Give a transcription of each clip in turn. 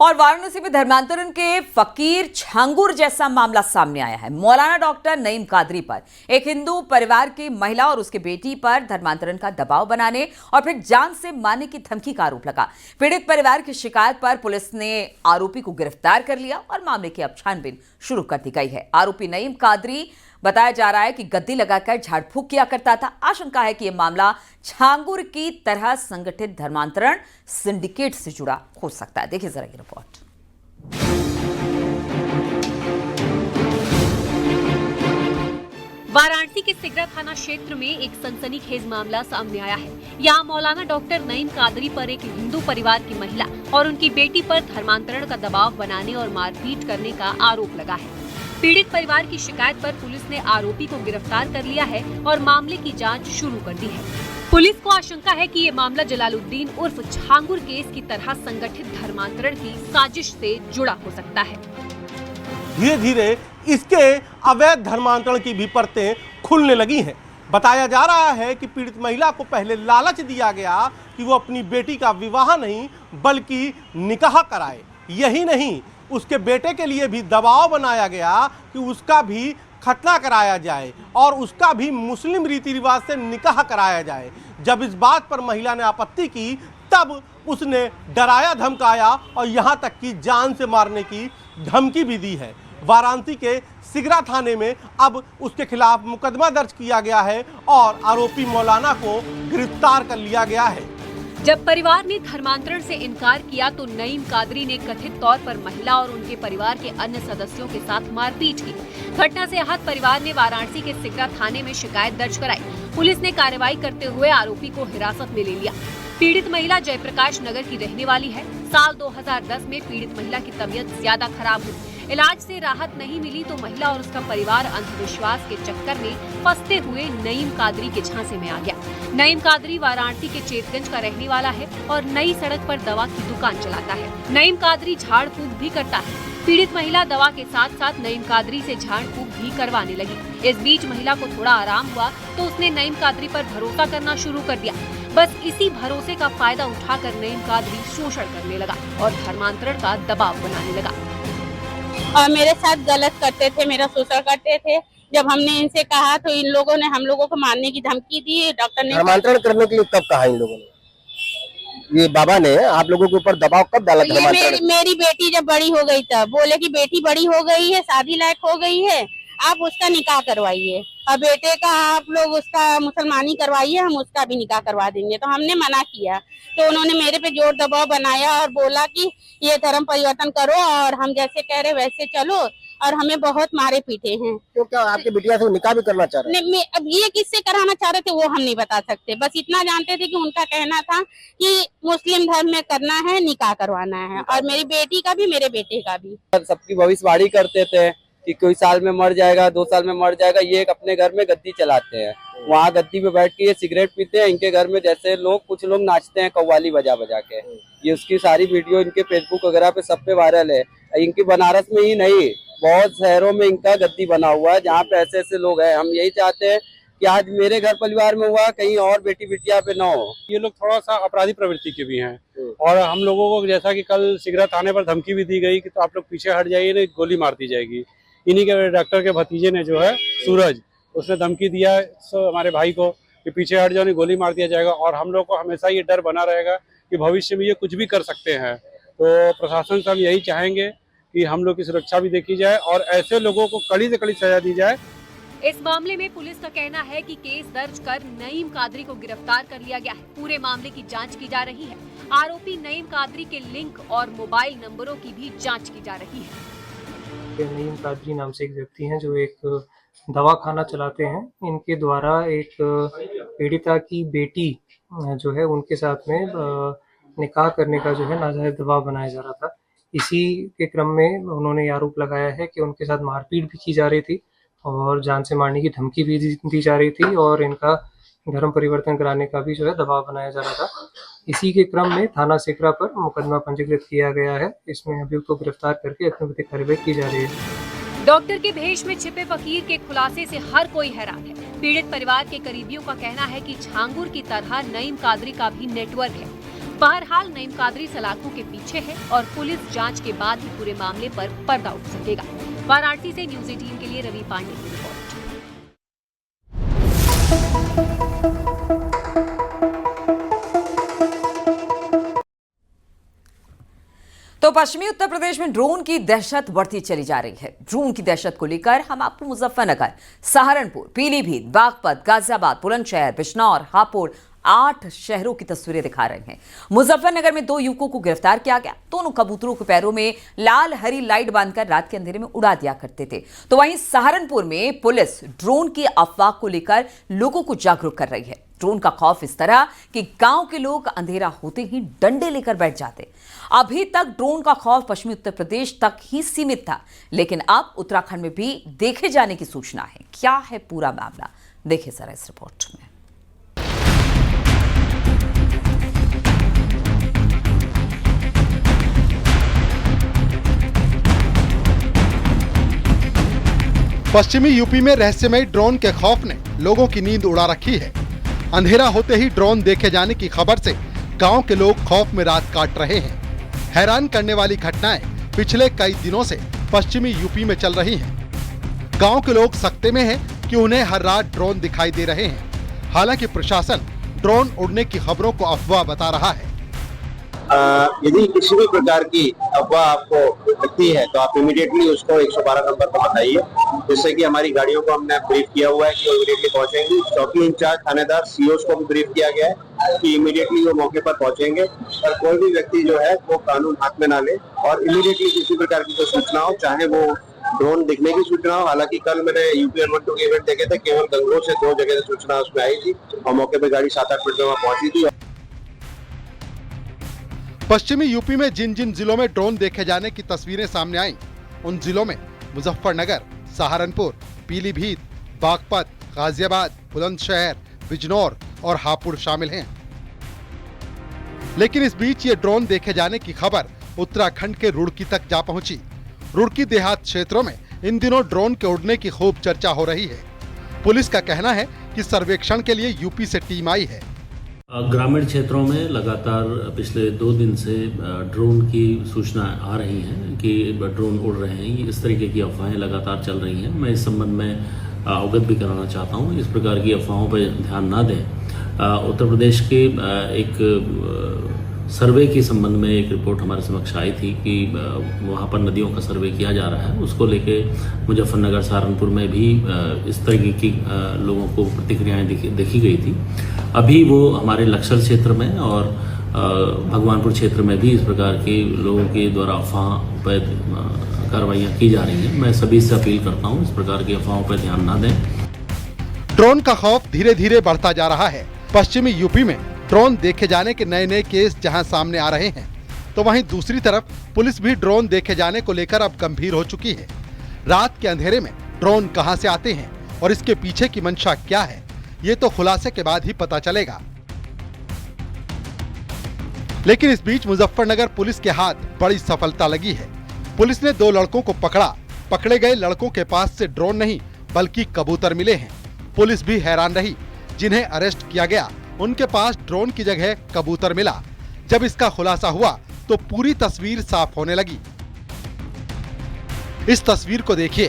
और वाराणसी में धर्मांतरण के फकीर छांगुर जैसा मामला सामने आया है। मौलाना डॉक्टर नईम कादरी पर एक हिंदू परिवार की महिला और उसके बेटी पर धर्मांतरण का दबाव बनाने और फिर जान से मारने की धमकी का आरोप लगा। पीड़ित परिवार की शिकायत पर पुलिस ने आरोपी को गिरफ्तार कर लिया और मामले की अब छानबीन शुरू कर दी गई है। आरोपी नईम कादरी बताया जा रहा है कि गद्दी लगाकर झाड़ फूक किया करता था। आशंका है कि यह मामला छांगुर की तरह संगठित धर्मांतरण सिंडिकेट से जुड़ा हो सकता है। देखिए जरा ये रिपोर्ट। वाराणसी के सिगरा थाना क्षेत्र में एक सनसनीखेज मामला सामने आया है। यहाँ मौलाना डॉक्टर नईम कादरी पर एक हिंदू परिवार की महिला और उनकी बेटी पर धर्मांतरण का दबाव बनाने और मारपीट करने का आरोप लगा है। पीड़ित परिवार की शिकायत पर पुलिस ने आरोपी को गिरफ्तार कर लिया है और मामले की जांच शुरू कर दी है। पुलिस को आशंका है कि ये मामला जलालुद्दीन उर्फ छांगुर केस की तरह संगठित धर्मांतरण की साजिश से जुड़ा हो सकता है। धीरे धीरे इसके अवैध धर्मांतरण की भी परतें खुलने लगी हैं। बताया जा रहा है कि पीड़ित महिला को पहले लालच दिया गया कि वो अपनी बेटी का विवाह नहीं बल्कि निकाह कराए। यही नहीं, उसके बेटे के लिए भी दबाव बनाया गया कि उसका भी खतना कराया जाए और उसका भी मुस्लिम रीति रिवाज से निकाह कराया जाए। जब इस बात पर महिला ने आपत्ति की तब उसने डराया धमकाया और यहाँ तक कि जान से मारने की धमकी भी दी है। वाराणसी के सिगरा थाने में अब उसके खिलाफ मुकदमा दर्ज किया गया है और आरोपी मौलाना को गिरफ्तार कर लिया गया है। जब परिवार ने धर्मांतरण से इनकार किया तो नईम कादरी ने कथित तौर पर महिला और उनके परिवार के अन्य सदस्यों के साथ मारपीट की। घटना से आहत परिवार ने वाराणसी के सिगरा थाने में शिकायत दर्ज कराई। पुलिस ने कार्रवाई करते हुए आरोपी को हिरासत में ले लिया। पीड़ित महिला जयप्रकाश नगर की रहने वाली है। साल 2010 में पीड़ित महिला की तबीयत ज्यादा खराब हुई। इलाज से राहत नहीं मिली तो महिला और उसका परिवार अंधविश्वास के चक्कर में फंसते हुए नईम कादरी के झांसे में आ गया। नईम कादरी वाराणसी के चेतगंज का रहने वाला है और नई सड़क पर दवा की दुकान चलाता है। नईम कादरी झाड़ फूक भी करता है। पीड़ित महिला दवा के साथ साथ नईम कादरी से झाड़ फूक भी करवाने लगी। इस बीच महिला को थोड़ा आराम हुआ तो उसने नईम कादरी पर भरोसा करना शुरू कर दिया। बस इसी भरोसे का फायदा उठाकर नईम कादरी शोषण करने लगा और धर्मांतरण का दबाव बनाने लगा और मेरे साथ गलत करते थे, मेरा शोषण करते थे। जब हमने इनसे कहा तो इन लोगों ने हम लोगों को मारने की धमकी दी। डॉक्टर ने धर्मांतरण करने के लिए कब कहा इन लोगों ने? ये बाबा ने आप लोगों के ऊपर दबाव कब डाला? मेरी बेटी जब बड़ी हो गई तब बोले कि बेटी बड़ी हो गई है, शादी लायक हो गई है, आप उसका निकाह करवाइए और बेटे का आप लोग उसका मुसलमानी करवाइए, हम उसका भी निकाह करवा देंगे। तो हमने मना किया तो उन्होंने मेरे पे जोर दबाव बनाया और बोला कि ये धर्म परिवर्तन करो और हम जैसे कह रहे वैसे चलो और हमें बहुत मारे पीटे हैं। तो क्या आपकी बिटिया से निकाह भी करना चाह रहे हैं? अब ये किससे कराना चाह रहे थे वो हम नहीं बता सकते। बस इतना जानते थे कि उनका कहना था कि मुस्लिम धर्म में करना है, निकाह करवाना है और मेरी बेटी का भी मेरे बेटे का भी। सबकी भविष्यवाणी करते थे कि कोई साल में मर जाएगा, 2 साल में मर जाएगा। ये एक अपने घर में गद्दी चलाते हैं, वहाँ गद्दी पे बैठ के ये सिगरेट पीते हैं। इनके घर में जैसे लोग कुछ लोग नाचते हैं कव्वाली बजा बजा के। ये उसकी सारी वीडियो इनके फेसबुक वगैरह पे सब पे वायरल है। इनकी बनारस में ही नहीं बहुत शहरों में इनका गद्दी बना हुआ है जहाँ पे ऐसे ऐसे लोग हैं। हम यही चाहते हैं कि आज मेरे घर परिवार में हुआ कहीं और बेटी बिटिया पे ना हो। ये लोग थोड़ा सा अपराधी प्रवृत्ति के भी हैं और हम लोगों को जैसा कि कल सिगरा थाने पर धमकी भी दी गई कि तो आप लोग पीछे हट जाइए, नहीं गोली मार दी जाएगी। इन्हीं के डॉक्टर के भतीजे ने जो है सूरज, उसने धमकी दिया हमारे भाई को कि पीछे हट जाओ, नहीं गोली मार दिया जाएगा। और हम लोग को हमेशा ये डर बना रहेगा कि भविष्य में ये कुछ भी कर सकते हैं। तो प्रशासन से हम यही चाहेंगे कि हम लोग की सुरक्षा भी देखी जाए और ऐसे लोगों को कड़ी से कड़ी सजा दी जाए। इस मामले में पुलिस का कहना है कि केस दर्ज कर नईम कादरी को गिरफ्तार कर लिया गया है। पूरे मामले की जांच की जा रही है। आरोपी नईम कादरी के लिंक और मोबाइल नंबरों की भी जांच की जा रही है। नईम कादरी नाम से एक व्यक्ति हैं जो एक दवाखाना चलाते हैं। इनके द्वारा एक पीड़िता की बेटी जो है उनके साथ में निकाह करने का जो है नाजायज दबाव बनाया जा रहा था। इसी के क्रम में उन्होंने आरोप लगाया है कि उनके साथ मारपीट भी की जा रही थी और जान से मारने की धमकी भी दी जा रही थी और इनका धर्म परिवर्तन कराने का भी जो है दबाव बनाया जा रहा था। इसी के क्रम में थाना सिकरा पर मुकदमा पंजीकृत किया गया है। इसमें अभियुक्त को गिरफ्तार करके अपनी कार्रवाई की जा रही है। डॉक्टर के भेष में छिपे फकीर के खुलासे से हर कोई हैरान है। पीड़ित परिवार के करीबियों का कहना है कि छांगुर की तरह नईम कादरी का भी नेटवर्क है। बहरहाल नईम कादरी सलाखों के पीछे है और पुलिस जांच के बाद ही पूरे मामले पर पर्दा उठ सकेगा। वाराणसी से न्यूज़ 18 के लिए रवि पांडे की रिपोर्ट। तो पश्चिमी उत्तर प्रदेश में ड्रोन की दहशत बढ़ती चली जा रही है। ड्रोन की दहशत को लेकर हम आपको मुजफ्फरनगर, सहारनपुर, पीलीभीत, बागपत, गाजियाबाद, बुलंदशहर, बिजनौर, हापुड़ 8 शहरों की तस्वीरें दिखा रहे हैं। मुजफ्फरनगर में 2 युवकों को गिरफ्तार किया गया। दोनों कबूतरों के पैरों में लाल हरी लाइट बांधकर रात के अंधेरे में उड़ा दिया करते थे। तो वहीं सहारनपुर में पुलिस ड्रोन की अफवाह को लेकर लोगों को जागरूक कर रही है। ड्रोन का खौफ इस तरह कि गांव के लोग अंधेरा होते ही डंडे लेकर बैठ जाते। अभी तक ड्रोन का खौफ पश्चिमी उत्तर प्रदेश तक ही सीमित था, लेकिन अब उत्तराखंड में भी देखे जाने की सूचना है। क्या है पूरा मामला, देखिए जरा इस रिपोर्ट में। पश्चिमी यूपी में रहस्यमयी ड्रोन के खौफ ने लोगों की नींद उड़ा रखी है। अंधेरा होते ही ड्रोन देखे जाने की खबर से गांव के लोग खौफ में रात काट रहे हैं। हैरान करने वाली घटनाएं पिछले कई दिनों से पश्चिमी यूपी में चल रही हैं। गांव के लोग सकते में हैं कि उन्हें हर रात ड्रोन दिखाई दे रहे हैं। हालांकि प्रशासन ड्रोन उड़ने की खबरों को अफवाह बता रहा है। यदि किसी भी प्रकार की अफवाह आपको लगती है तो आप इमीडिएटली उसको 112 नंबर पर बताइए, जिससे कि हमारी गाड़ियों को हमने ब्रीफ किया हुआ है कि वो इमीडिएटली पहुंचेंगी। चौकी इंचार्ज थानेदार सीओस को भी ब्रीफ किया गया है कि इमीडिएटली वो मौके पर पहुंचेंगे और कोई भी व्यक्ति जो है वो कानून हाथ में ना ले और इमीडिएटली किसी प्रकार की कोई सूचना हो, चाहे वो ड्रोन दिखने की सूचना हो। हालांकि कल मैंने यूपी अर्बन 2 के इवेंट देखे थे, केवल गंगोह से 2 जगह से सूचना उसमें आई थी और मौके पर गाड़ी 7-8 मिनट में वहां पहुंची थी। पश्चिमी यूपी में जिन जिन जिलों में ड्रोन देखे जाने की तस्वीरें सामने आईं, उन जिलों में मुजफ्फरनगर, सहारनपुर, पीलीभीत, बागपत, गाजियाबाद, बुलंदशहर, बिजनौर और हापुड़ शामिल हैं। लेकिन इस बीच ये ड्रोन देखे जाने की खबर उत्तराखंड के रुड़की तक जा पहुंची। रुड़की देहात क्षेत्रों में इन दिनों ड्रोन के उड़ने की खूब चर्चा हो रही है। पुलिस का कहना है कि सर्वेक्षण के लिए यूपी से टीम आई है। ग्रामीण क्षेत्रों में लगातार पिछले 2 दिन से ड्रोन की सूचना आ रही हैं कि ड्रोन उड़ रहे हैं। इस तरीके की अफवाहें लगातार चल रही हैं। मैं इस संबंध में अवगत भी कराना चाहता हूं। इस प्रकार की अफवाहों पर ध्यान ना दें। उत्तर प्रदेश के एक सर्वे के संबंध में एक रिपोर्ट हमारे समक्ष आई थी कि वहाँ पर नदियों का सर्वे किया जा रहा है। उसको लेके मुजफ्फरनगर, सहारनपुर में भी इस तरीके की लोगों को प्रतिक्रियाएं देखी गई थी। अभी वो हमारे लक्सर क्षेत्र में और भगवानपुर क्षेत्र में भी इस प्रकार के लोगों के द्वारा अफवाह पर कार्रवाइयाँ की जा रही हैं। मैं सभी से अपील करता हूँ इस प्रकार की अफवाहों पर ध्यान ना दें। ड्रोन का खौफ धीरे धीरे बढ़ता जा रहा है। पश्चिमी यूपी में ड्रोन देखे जाने के नए नए केस जहां सामने आ रहे हैं, तो वहीं दूसरी तरफ पुलिस भी ड्रोन देखे जाने को लेकर अब गंभीर हो चुकी है। रात के अंधेरे में ड्रोन कहां से आते हैं और इसके पीछे की मंशा क्या है, ये तो खुलासे के बाद ही पता चलेगा। लेकिन इस बीच मुजफ्फरनगर पुलिस के हाथ बड़ी सफलता लगी है। पुलिस ने 2 लड़कों को पकड़ा। पकड़े गए लड़कों के पास से ड्रोन नहीं बल्कि कबूतर मिले हैं। पुलिस भी हैरान रही। जिन्हें अरेस्ट किया गया उनके पास ड्रोन की जगह कबूतर मिला। जब इसका खुलासा हुआ तो पूरी तस्वीर साफ होने लगी। इस तस्वीर को देखिए।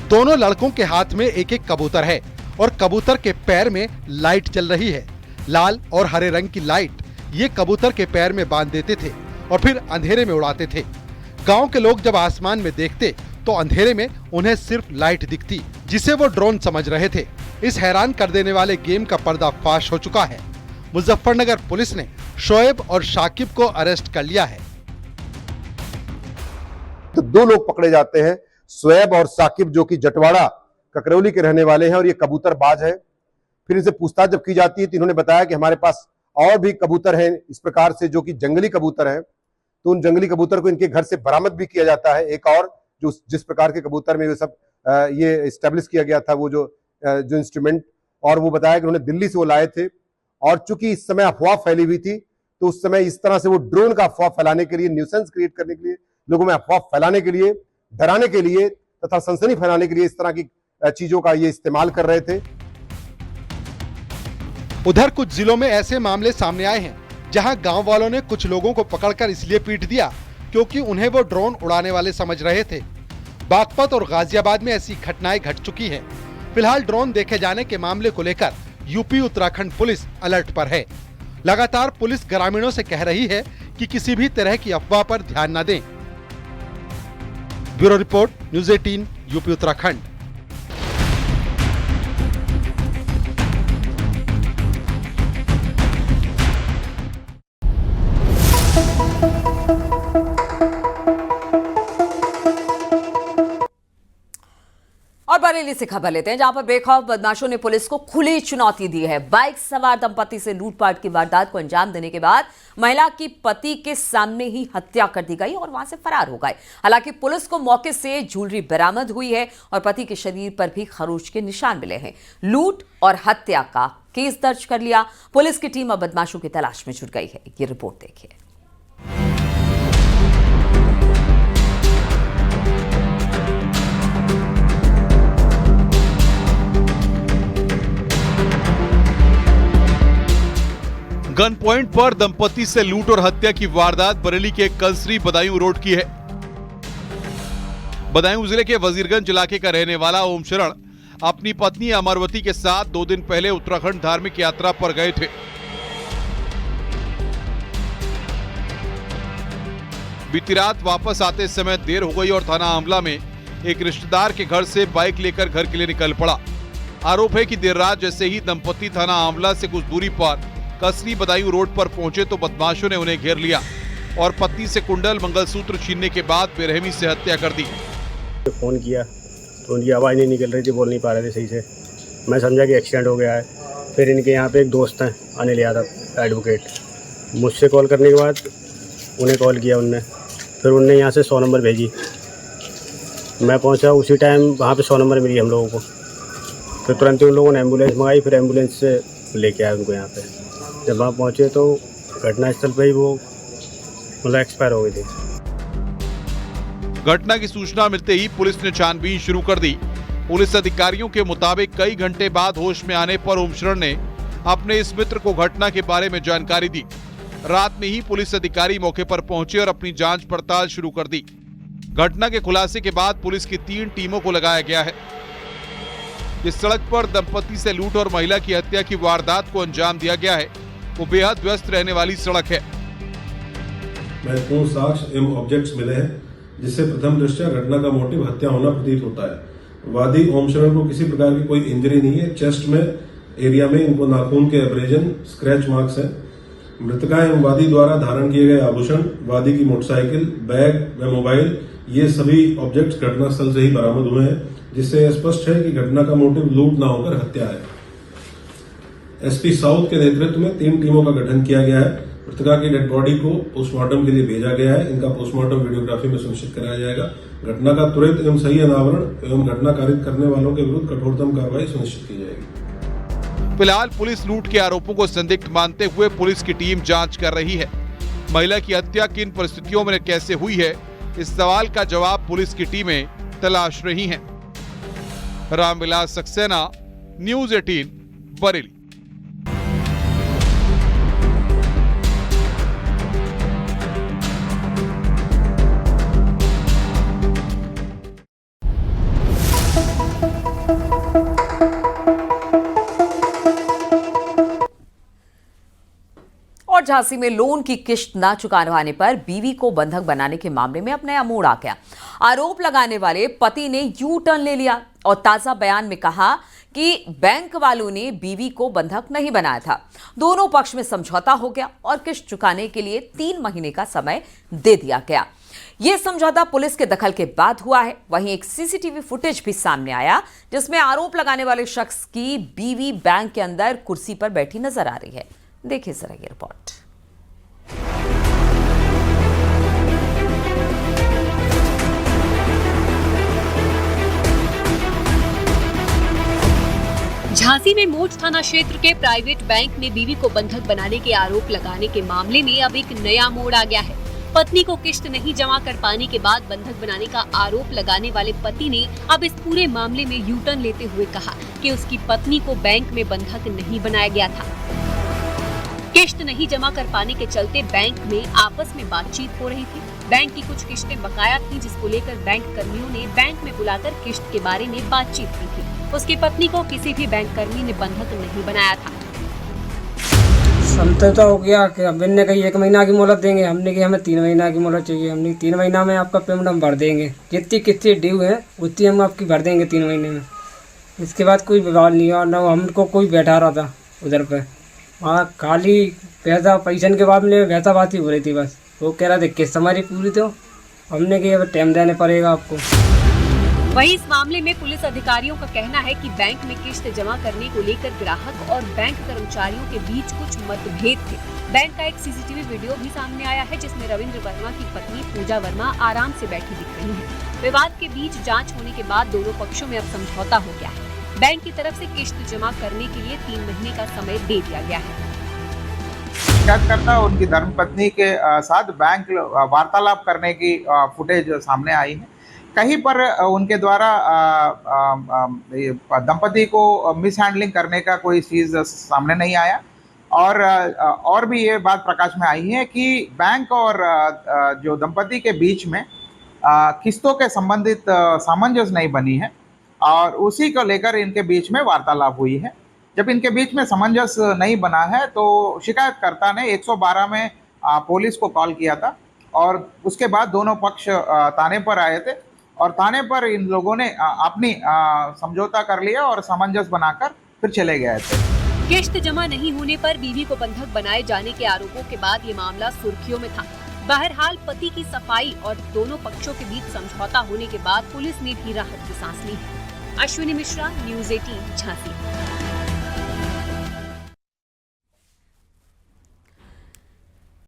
दोनों लड़कों के हाथ में एक एक कबूतर है और कबूतर के पैर में लाइट जल रही है। लाल और हरे रंग की लाइट ये कबूतर के पैर में बांध देते थे और फिर अंधेरे में उड़ाते थे। गांव के लोग जब आसमान में देखते तो अंधेरे में उन्हें सिर्फ लाइट दिखती, जिसे वो ड्रोन समझ रहे थे। इस हैरान कर देने वाले गेम का पर्दाफाश हो चुका है। मुजफ्फरनगर पुलिस ने शोएब और शाकिब को अरेस्ट कर लिया है। तो 2 लोग पकड़े जाते हैं, शोएब और शाकिब, जो कि जटवाड़ा ककरौली के रहने वाले हैं और ये कबूतरबाज है। फिर इनसे पूछताछ जब की जाती है तो इन्होंने बताया कि हमारे पास और भी कबूतर हैं इस प्रकार से, जो कि जंगली कबूतर हैं। तो उन जंगली कबूतर को इनके घर से बरामद भी किया जाता है। एक और जो जिस प्रकार के कबूतर में ये सब ये एस्टेब्लिश किया गया था, वो जो इंस्ट्रूमेंट, और वो बताया कि उन्होंने दिल्ली से वो लाए थे। और चूंकि इस समय अफवाह फैली हुई थी तो उस समय इस तरह से वो ड्रोन का अफवाह फैलाने के लिए, न्यूसेंस क्रिएट करने के लिए, लोगों में अफवाह फैलाने के लिए, डराने के लिए तथा सनसनी फैलाने के लिए इस तरह की चीजों का ये इस्तेमाल कर रहे थे। उधर कुछ जिलों में ऐसे मामले सामने आए हैं जहां गांव वालों ने कुछ लोगों को पकड़कर इसलिए पीट दिया क्योंकि उन्हें वो ड्रोन उड़ाने वाले समझ रहे थे। बागपत और गाजियाबाद में ऐसी घटनाएं घट चुकी हैं। फिलहाल ड्रोन देखे जाने के मामले को लेकर यूपी उत्तराखंड पुलिस अलर्ट पर है। लगातार पुलिस ग्रामीणों से कह रही है कि किसी भी तरह की अफवाह पर ध्यान न दें। Bureau report, news 18, UP Uttarakhand. और बरेली से खबर लेते हैं, जहां पर बेखौफ बदमाशों ने पुलिस को खुली चुनौती दी है। बाइक सवार दंपति से लूटपाट की वारदात को अंजाम देने के बाद महिला की पति के सामने ही हत्या कर दी गई और वहां से फरार हो गए। हालांकि पुलिस को मौके से ज्वेलरी बरामद हुई है और पति के शरीर पर भी खरोच के निशान मिले हैं। लूट और हत्या का केस दर्ज कर लिया। पुलिस की टीम अब बदमाशों की तलाश में जुट गई है। ये रिपोर्ट देखिए। गन पॉइंट पर दंपति से लूट और हत्या की वारदात बरेली के कंसरी बदायूं रोड की है। बदायूं जिले के वजीरगंज इलाके का रहने वाला ओम शरण अपनी पत्नी अमरवती के साथ 2 दिन पहले उत्तराखंड धार्मिक यात्रा पर गए थे। बीती रात वापस आते समय देर हो गई और थाना आमला में एक रिश्तेदार के घर से बाइक लेकर घर के लिए निकल पड़ा। आरोप है कि देर रात जैसे ही दंपति थाना आमला से कुछ दूरी पर कसरी बदायूं रोड पर पहुंचे तो बदमाशों ने उन्हें घेर लिया और पत्नी से कुंडल मंगलसूत्र छीनने के बाद बेरहमी से हत्या कर दी। फोन किया तो उनकी आवाज़ नहीं निकल रही थी, बोल नहीं पा रहे थे सही से। मैं समझा कि एक्सीडेंट हो गया है। फिर इनके यहाँ पे एक दोस्त हैं अनिल यादव एडवोकेट, मुझसे कॉल करने के बाद उन्हें कॉल किया उनने। फिर उनने यहाँ से 100 नंबर भेजी। मैं पहुँचा उसी टाइम, वहाँ पे 100 नंबर मिली हम लोगों को। फिर तुरंत ही उन लोगों ने एम्बुलेंस मंगाई। फिर एम्बुलेंस से लेके आए उनको यहाँ पे। जब वहाँ पहुँचे तो घटनास्थल पर ही वो मतलब एक्सपायर हो गई थी। घटना की सूचना मिलते ही पुलिस ने छानबीन शुरू कर दी। पुलिस अधिकारियों के मुताबिक कई घंटे बाद होश में आने पर ओम शरण ने अपने इस मित्र को घटना के बारे में जानकारी दी। रात में ही पुलिस अधिकारी मौके पर पहुंचे और अपनी जांच पड़ताल शुरू कर दी। घटना के खुलासे के बाद पुलिस की 3 टीमों को लगाया गया है। इस सड़क पर दंपति से लूट और महिला की हत्या की वारदात को अंजाम दिया गया है। वो बेहद व्यस्त रहने वाली सड़क है। महत्वपूर्ण साक्ष्य एवं ऑब्जेक्ट्स मिले हैं, जिससे प्रथम दृष्टया घटना का मोटिव हत्या होना प्रतीत होता है। वादी ओम शरण को किसी प्रकार की कोई इंजरी नहीं है। चेस्ट में एरिया में इनको नाखून के एब्रेजन, स्क्रैच मार्क्स हैं। मृतका एवं वादी द्वारा धारण किए गए आभूषण, वादी की मोटरसाइकिल, बैग व मोबाइल, ये सभी ऑब्जेक्ट्स घटनास्थल से ही बरामद हुए हैं, जिससे स्पष्ट है कि घटना का मोटिव लूट न होकर हत्या है। एसपी साउथ के नेतृत्व में 3 टीमों का गठन किया गया है। मृतका की डेड बॉडी को पोस्टमार्टम के लिए भेजा गया है। इनका पोस्टमार्टम वीडियोग्राफी में सुनिश्चित कराया जाएगा। घटना का त्वरित एवं सही अनावरण एवं घटना कारित करने वालों के विरुद्ध कठोरतम कार्रवाई सुनिश्चित की जाएगी। फिलहाल पुलिस लूट के आरोपों को संदिग्ध मानते हुए पुलिस की टीम जांच कर रही है। महिला की हत्या किन परिस्थितियों में कैसे हुई है, इस सवाल का जवाब पुलिस की टीमें तलाश रही हैं। रामविलास सक्सेना, न्यूज़ 18, बरेली। और झांसी में लोन की किश्त न चुकाने पर बीवी को बंधक बनाने के मामले में अब नया मोड़ आ गया। आरोप लगाने वाले पति ने यू टर्न ले लिया और ताजा बयान में कहा कि बैंक वालों ने बीवी को बंधक नहीं बनाया था। दोनों पक्ष में समझौता हो गया और किश्त चुकाने के लिए 3 महीने का समय दे दिया गया। यह समझौता पुलिस के दखल के बाद हुआ है। वहीं एक सीसीटीवी फुटेज भी सामने आया, जिसमें आरोप लगाने वाले शख्स की बीवी बैंक के अंदर कुर्सी पर बैठी नजर आ रही है। देखिए जरा ये रिपोर्ट। झांसी में मोच थाना क्षेत्र के प्राइवेट बैंक ने बीवी को बंधक बनाने के आरोप लगाने के मामले में अब एक नया मोड़ आ गया है। पत्नी को किश्त नहीं जमा कर पाने के बाद बंधक बनाने का आरोप लगाने वाले पति ने अब इस पूरे मामले में यू टर्न लेते हुए कहा कि उसकी पत्नी को बैंक में बंधक नहीं बनाया गया था। किश्त नहीं जमा कर पाने के चलते बैंक में आपस में बातचीत हो रही थी। बैंक की कुछ किश्तें बकाया थी, जिसको लेकर बैंक कर्मियों ने बैंक में बुलाकर किश्त के बारे में बातचीत की थी। उसकी पत्नी को किसी भी बैंक कर्मी ने बंधक नहीं बनाया था। समझौता हो गया कि अब इनने कही 1 महीना की मोहलत देंगे, हमने कही हमें 3 महीना की मोहलत चाहिए। हमने 3 महीना में आपका पेमेंट हम भर देंगे, जितनी किस्तें ड्यू है उतनी हम आपकी भर देंगे 3 महीने में। इसके बाद कोई विवाद नहीं हुआ, न हमको कोई बैठा रहा था उधर पे। वहाँ खाली पैसा के बाद में वैसा बात ही हो रही थी बस। वो कह रहे थे किस्त हमारी पूरी तो हमने कही अब टाइम देने पड़ेगा आपको। वहीं इस मामले में पुलिस अधिकारियों का कहना है कि बैंक में किश्त जमा करने को लेकर ग्राहक और बैंक कर्मचारियों के बीच कुछ मतभेद थे। बैंक का एक सीसीटीवी वीडियो भी सामने आया है, जिसमें रविंद्र वर्मा की पत्नी पूजा वर्मा आराम से बैठी दिख रही है। विवाद के बीच जांच होने के बाद दोनों पक्षों में अब समझौता हो गया है। बैंक की तरफ से किश्त जमा करने के लिए 3 महीने का समय दे दिया गया है। शिकायतकर्ता और उनकी धर्मपत्नी के साथ बैंक वार्तालाप करने की फुटेज सामने आई है। कहीं पर उनके द्वारा दंपति को मिसहैंडलिंग करने का कोई चीज़ सामने नहीं आया। और भी ये बात प्रकाश में आई है कि बैंक और जो दंपति के बीच में किस्तों के संबंधित सामंजस्य नहीं बनी है और उसी को लेकर इनके बीच में वार्तालाप हुई है। जब इनके बीच में सामंजस्य नहीं बना है तो शिकायतकर्ता ने 112 में पुलिस को कॉल किया था और उसके बाद दोनों पक्ष थाने पर आए थे और थाने पर इन लोगों ने अपनी समझौता कर लिया और सामंजस्य बनाकर फिर चले गए थे। किश्त जमा नहीं होने पर बीवी को बंधक बनाए जाने के आरोपों के बाद ये मामला सुर्खियों में था। बहरहाल पति की सफाई और दोनों पक्षों के बीच समझौता होने के बाद पुलिस ने भी राहत की सांस ली। अश्विनी मिश्रा, न्यूज़ 18 झांसी।